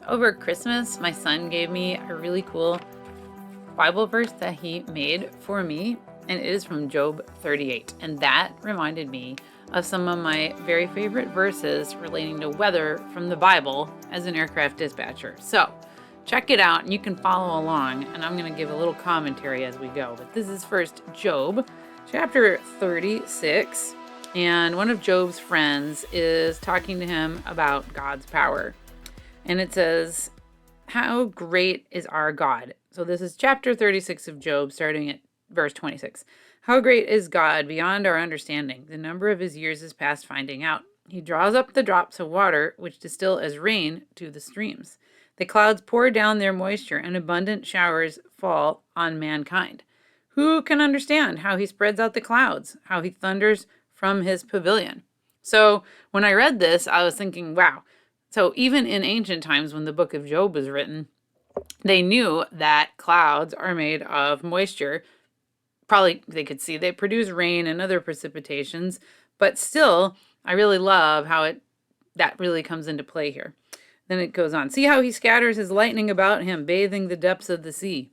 Over Christmas, my son gave me a really cool Bible verse that he made for me, and it is from Job 38. And that reminded me of some of my very favorite verses relating to weather from the Bible as an aircraft dispatcher. So check it out and you can follow along, and I'm going to give a little commentary as we go. But this is first Job chapter 36, and one of Job's friends is talking to him about God's power. And it says, "How great is our God?" So this is chapter 36 of Job, starting at verse 26. "How great is God beyond our understanding? The number of his years is past finding out. He draws up the drops of water, which distill as rain to the streams. The clouds pour down their moisture, and abundant showers fall on mankind. Who can understand how he spreads out the clouds, how he thunders from his pavilion?" So when I read this, I was thinking, wow. So even in ancient times when the book of Job was written, they knew that clouds are made of moisture. Probably they could see they produce rain and other precipitations, but still, I really love how that really comes into play here. Then it goes on. "See how he scatters his lightning about him, bathing the depths of the sea."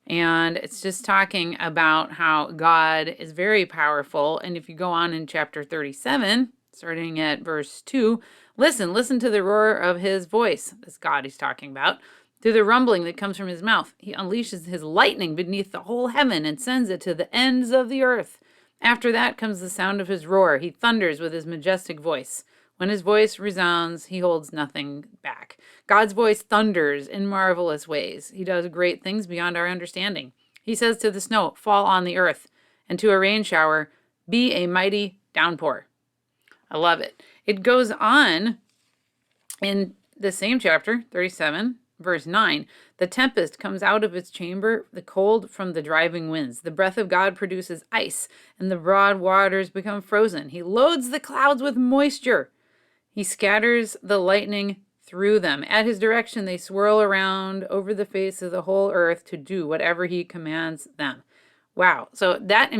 And it's just talking about how God is very powerful. And if you go on in chapter 37, starting at verse 2, listen to the roar of his voice. This God he's talking about. "Through the rumbling that comes from his mouth, he unleashes his lightning beneath the whole heaven and sends it to the ends of the earth. After that comes the sound of his roar. He thunders with his majestic voice. When his voice resounds, he holds nothing back." God's voice thunders in marvelous ways. He does great things beyond our understanding. He says to the snow, "Fall on the earth," and to a rain shower, "Be a mighty downpour." I love it. It goes on in the same chapter, 37, verse 9. "The tempest comes out of its chamber, the cold from the driving winds. The breath of God produces ice, and the broad waters become frozen. He loads the clouds with moisture. He scatters the lightning through them. At his direction, they swirl around over the face of the whole earth to do whatever he commands them." Wow. So that,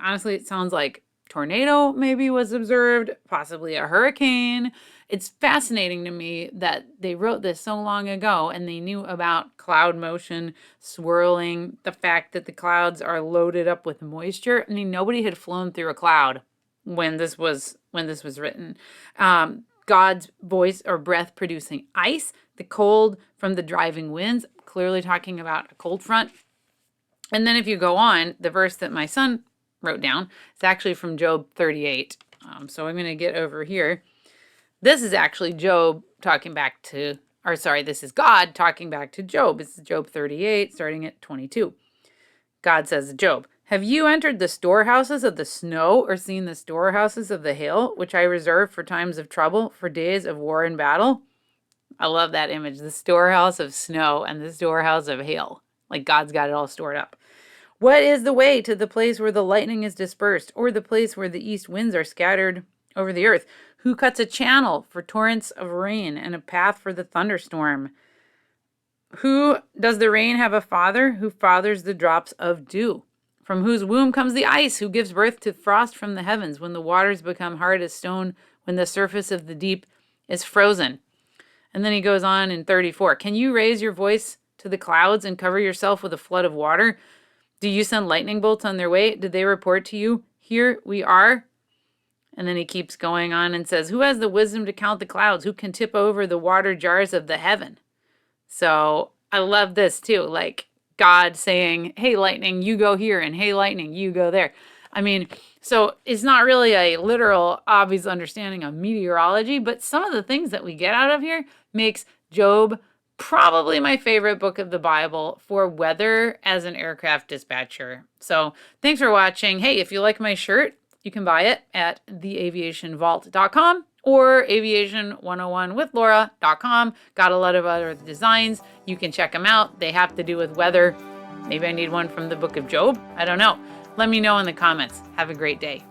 honestly, it sounds like tornado maybe was observed, possibly a hurricane. It's fascinating to me that they wrote this so long ago and they knew about cloud motion, swirling, the fact that the clouds are loaded up with moisture. Nobody had flown through a cloud when this was written. God's voice or breath producing ice, the cold from the driving winds, clearly talking about a cold front. And then if you go on, the verse that my son wrote down, it's actually from Job 38. So I'm going to get over here. This is actually this is God talking back to Job. This is Job 38, starting at 22. God says to Job, "Have you entered the storehouses of the snow or seen the storehouses of the hail, which I reserve for times of trouble, for days of war and battle?" I love that image, the storehouse of snow and the storehouse of hail. Like God's got it all stored up. "What is the way to the place where the lightning is dispersed, or the place where the east winds are scattered over the earth? Who cuts a channel for torrents of rain and a path for the thunderstorm? Who does the rain have a father? Who fathers the drops of dew? From whose womb comes the ice? Who gives birth to frost from the heavens, when the waters become hard as stone, when the surface of the deep is frozen?" And then he goes on in 34. "Can you raise your voice to the clouds and cover yourself with a flood of water? Do you send lightning bolts on their way? Did they report to you, 'Here we are'?" And then he keeps going on and says, "Who has the wisdom to count the clouds? Who can tip over the water jars of the heaven?" So I love this too. Like God saying, "Hey, lightning, you go here," and "Hey, lightning, you go there." So it's not really a literal, obvious understanding of meteorology, but some of the things that we get out of here makes Job probably my favorite book of the Bible for weather as an aircraft dispatcher. So thanks for watching. Hey, if you like my shirt, you can buy it at theaviationvault.com or aviation101withlaura.com. Got a lot of other designs. You can check them out. They have to do with weather. Maybe I need one from the book of Job. I don't know. Let me know in the comments. Have a great day.